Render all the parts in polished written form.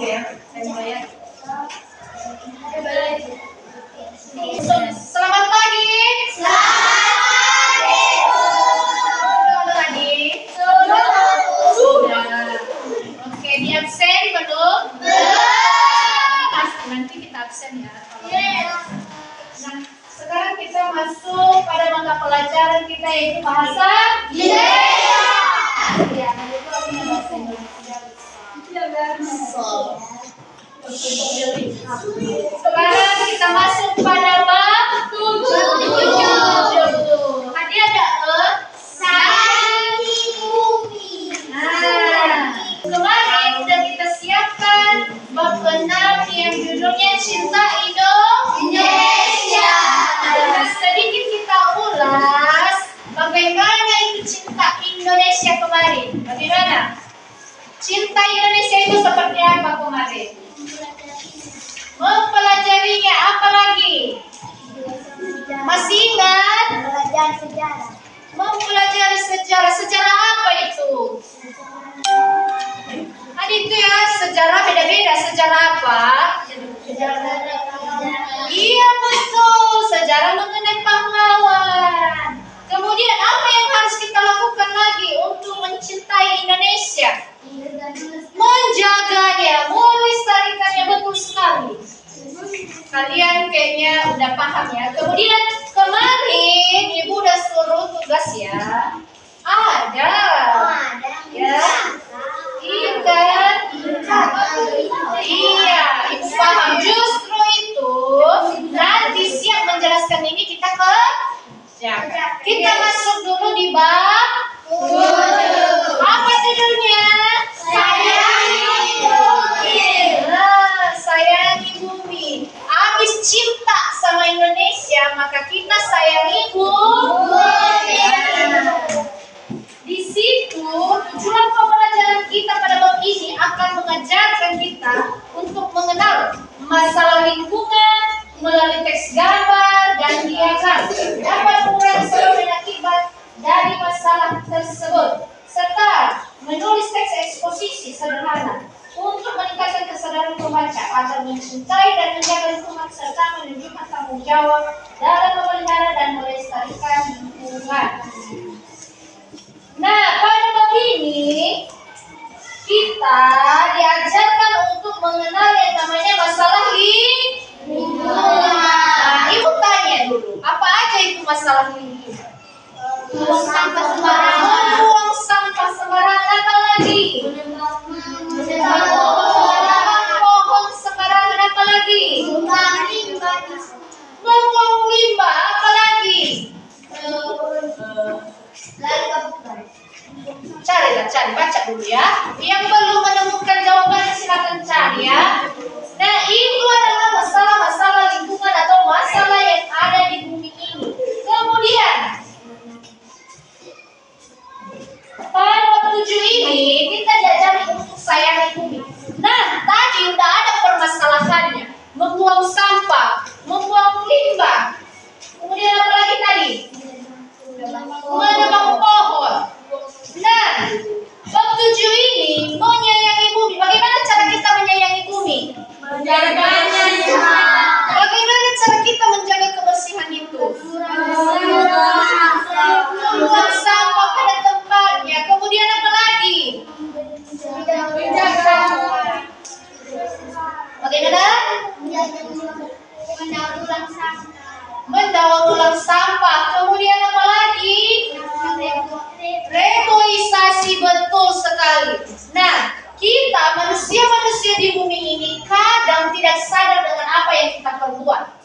minggu ya. Saya mulai ya. Selamat pagi. Sudah tadi? Sudah. Oke, di absen belum? Nanti kita absen ya. Nah, sekarang kita masuk pada mata pelajaran kita yaitu bahasa Indonesia. Ya, nanti itu artinya bahasa Indonesia. Sekarang kita masuk pada bab 7. Tadi ada sayangi bumi. Nah, kemarin sudah kita siapkan bab 6 yang judulnya Cinta Indonesia. Nah, sedikit kita ulas bagaimana itu cinta Indonesia kemarin. Bagaimana? Cinta Indonesia itu seperti apa kemarin? Mempelajarinya apa lagi? Masih ingat? Mempelajari sejarah. Sejarah apa itu? Tadi itu ya, sejarah beda-beda. Sejarah apa? Iya betul, sejarah mengenai pahlawan. Kemudian apa yang harus kita lakukan lagi untuk mencintai Indonesia? Menjaganya, melestarikannya, betul sekali. Kalian kayaknya udah paham ya. Kemudian kemarin Ibu udah suruh tugas ya. Ada. Ya. Iya kan? Iya, Ibu paham. Justru itu nanti siap menjelaskan ini kita ke kita masuk dulu di bab 7. Apa judulnya? Sayangi bumi. Nah, sayangi bumi. Habis cinta sama Indonesia, maka kita sayangi bumi. Di situ tujuan pembelajaran kita pada bab ini akan mengajarkan kita untuk mengenal masalah lingkungan melalui teks gambar dan diagram, dapat mengurangi sebab dan akibat dari masalah tersebut, serta menulis teks eksposisi sederhana untuk meningkatkan kesadaran pembaca agar mencintai dan menjaga lingkungan serta menunjukkan tanggung jawab dalam memelihara dan melestarikan lingkungan. Nah, pada bab ini kita diajarkan untuk mengenal yang namanya masalah lingkungan. Nah, Ibu tanya dulu, apa aja itu masalah lingkungan? Buang sampah sembarangan. Buang sampah sembarangan, apa lagi? Menebang pohon sembarangan, apa lagi? Membuang limbah, apa lagi? Cari, baca dulu ya. Yang belum menemukan jawabannya silakan cari ya. Nah, itu adalah masalah-masalah lingkungan atau masalah yang ada di bumi ini. Kemudian pada bab 7 ini kita diajari untuk sayangi bumi. Nah, tadi udah ada permasalahannya. Membuang sampah, membuang limbah. Kemudian apa lagi tadi? Menebang pohon. Nah, bab 7 ini menyayangi bumi. Bagaimana cara kita menyayangi bumi? Bagaimana cara kita menjaga kebersihan itu? Membuang sampah pada tempatnya. Kemudian apa lagi? Bagaimana? Mendaur ulang sampah. Kemudian apa lagi? Reboisasi, betul sekali. Nah, kita manusia-manusia di bumi ini kadang tidak sadar dengan apa yang kita perbuat.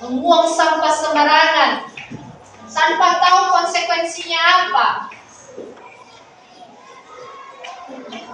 Membuang sampah sembarangan tanpa tahu konsekuensinya apa.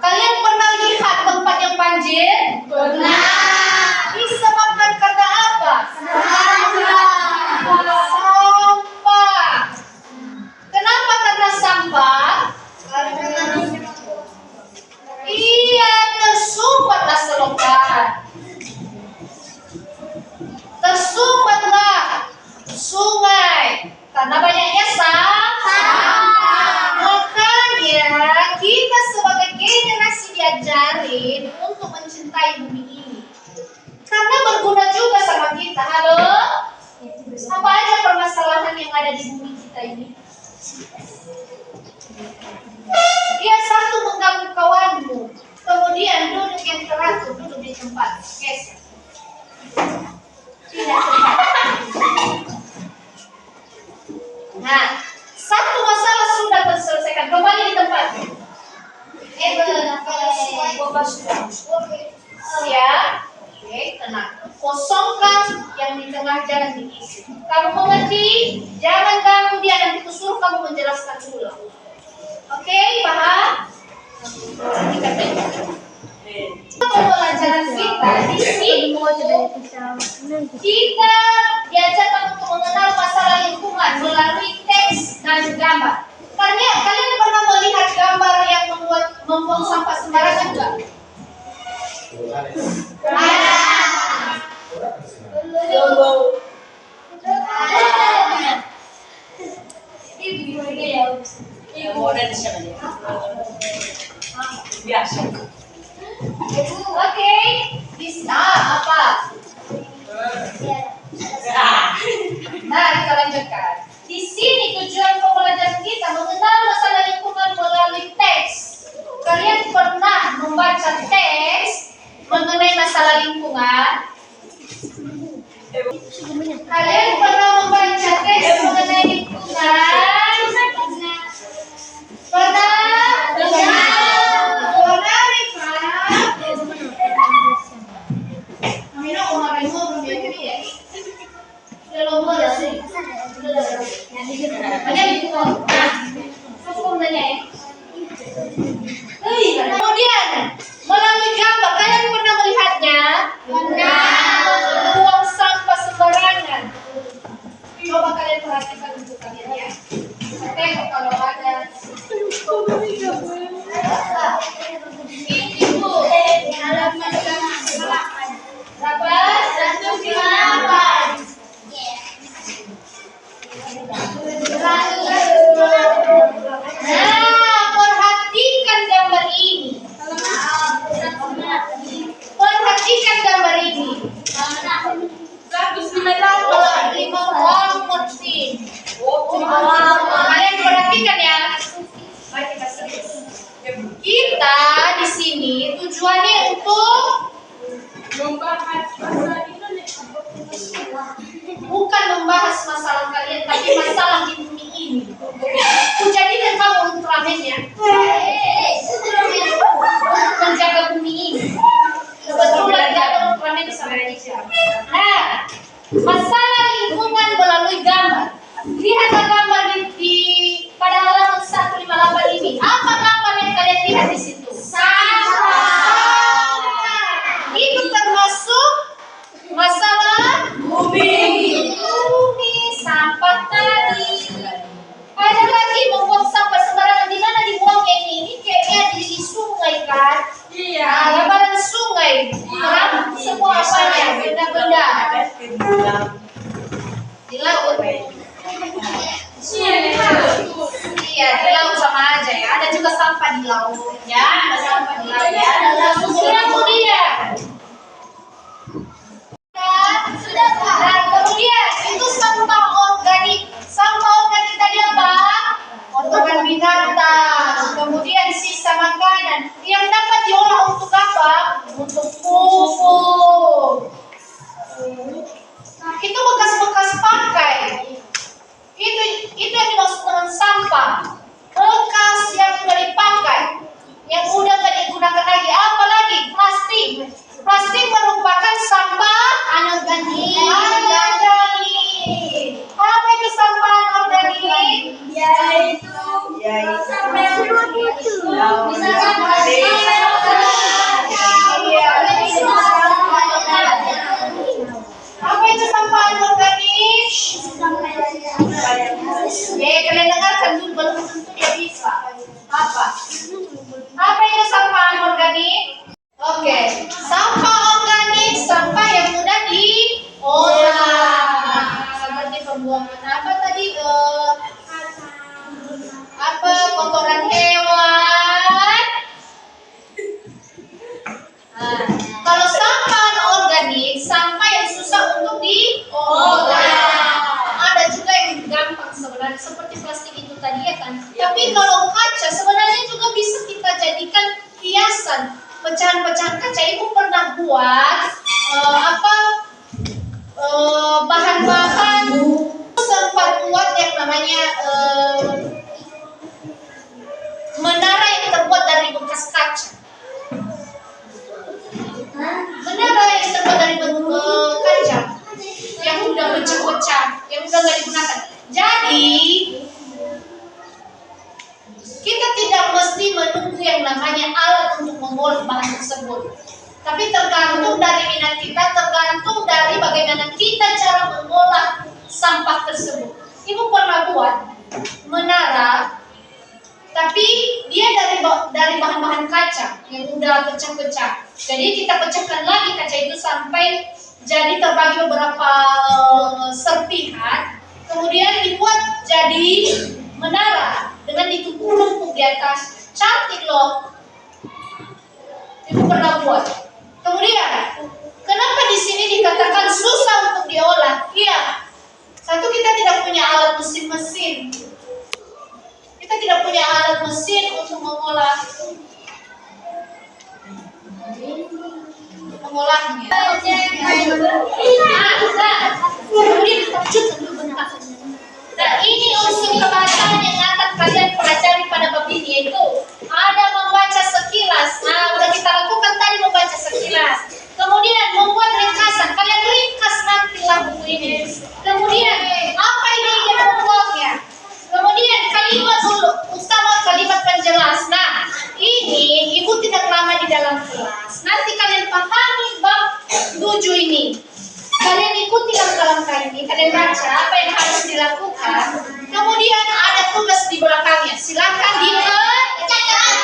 Kalian pernah lihat tempat yang banjir? Pernah. Disebabkan karena apa? Sampah. Kenapa karena sampah? Iya, tersumbatlah selokan. Tersumbatlah sungai karena banyaknya sampah. Makanya kita sebagai generasi di di bumi kita ini? Dia satu mengganggu kawanmu, kemudian duduk yang teratur, duduk di tempat. Geser. Nah, satu masalah sudah terselesaikan. Kembali di tempat. Siap. Oke, tenang. Kosongkan yang di tengah, jangan diisi. Kamu mengerti? Jangan ganggu dia, nanti kusuruh kamu menjelaskan ulang. Oke, paham? Pembelajaran kita di sini kita diajarkan untuk mengenal masalah lingkungan melalui teks dan gambar. Kalian pernah melihat gambar yang membuang sampah sembarangan enggak? Oke, bisa apa? Nah, kita lanjutkan. Di sini tujuan pembelajaran kita mengenal masalah lingkungan melalui teks. Kalian pernah membaca teks mengenai masalah lingkungan? Kalian pernah membaca teks mengenai lingkungan? Pernah? Kemudian melalui gambar, kalian pernah melihatnya? Buang sampah sembarangan. Coba kalian perhatikan untuk kalian ya. Tengok kalau ada. Ini bu, halaman berapa? 108. Nah, perhatikan gambar ini. Perhatikan gambar ini. Wow, ngerti. Kalian perhatikan ya. Kita di sini tujuannya untuk bukan membahas masalah kalian, tapi masalah di bumi ini. Kujadikan kamu Ultraman ya, menjaga bumi ini. Kebetulan ada Ultraman sama Indonesia. Nah, masalah lingkungan melalui gambar. Lihatlah gambar di pada halaman 158 ini. Apa gambar yang kalian lihat di situ? Sampah. Itu termasuk masalah bumi, sampah tadi. Ada lagi membuang sampah sembarangan. Di mana dibuangnya ini? Ini kayaknya di sungai kan? Iya. Gambaran sungai. Semua apanya? Benda-benda. Di laut. Iya, di laut sama aja ya. Ada juga sampah di laut ya. Ada sampah di laut ya. Kemudian. Nah, kemudian itu sampah organik. Sampah organik tadi apa? Kotoran binatang. Kemudian sisa makanan yang dapat diolah untuk apa? Untuk pupuk. Itu bekas-bekas pakai. Itu yang dimaksud dengan sampah. Bekas yang sudah dipakai, yang udah tidak digunakan lagi. Apalagi plastik. Plastik merupakan sampah anorganik. Apa itu sampah anorganik? Yaitu sampah apa itu sampah anorganik? Kalian dengarkan dulu, belum tentu dia bisa. Apa itu sampah anorganik? Oke, sampah organik, sampah yang mudah diolah. Seperti pembuangan apa tadi? Kotoran hewan. Kalau sampah anorganik, sampah yang susah untuk diolah. Ada juga yang gampang seperti tadi ya kan. Tapi kalau kaca sebenarnya juga bisa kita jadikan hiasan. Pecahan-pecahan kaca ibu pernah buat bahan-bahan, sempat buat yang namanya menara yang terbuat dari bekas kaca. Menara yang terbuat dari kaca yang udah pecah-pecah, yang udah nggak digunakan. Jadi kita tidak mesti menunggu yang namanya alat untuk mengolah bahan tersebut. Tapi tergantung dari minat kita, tergantung dari bagaimana kita cara mengolah sampah tersebut. Ibu pernah buat menara, tapi dia dari bahan-bahan kaca yang udah pecah-pecah. Jadi kita pecahkan lagi kaca itu sampai jadi terbagi beberapa serpihan. Kemudian dibuat jadi menara dengan ditumpuk-tumpuk di atas. Cantik loh. Ibu pernah buat. Kemudian, kenapa di sini dikatakan susah untuk diolah? Iya, satu kita tidak punya alat mesin-mesin. Kita tidak punya alat mesin untuk mengolahnya. Kemudian terjun bentak. Nah, ini unsur kebahasaan yang akan kalian pelajari pada bab ini, yaitu ada membaca sekilas. Nah, udah kita lakukan tadi membaca sekilas. Kemudian membuat ringkasan. Kalian ringkas nantilah buku ini. Kemudian apa ini ide pokoknya? Kemudian kalimat dulu, utama kalimat penjelas. Nah, ini ibu tidak lama di dalam kelas. Nanti kalian pahami bab 7 ini. Kalian ikuti langkah-langkah ini, kalian baca apa yang harus dilakukan. Kemudian ada tugas di belakangnya. Silakan dikerjakan.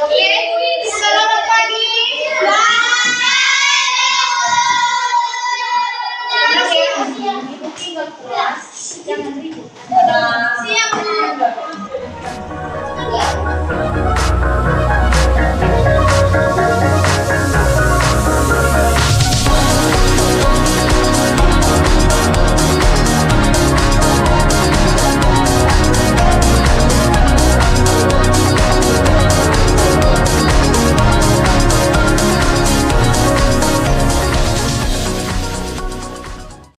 Oke, selamat pagi. Oke, ibu tinggal pulang. Jangan ribut. Siap.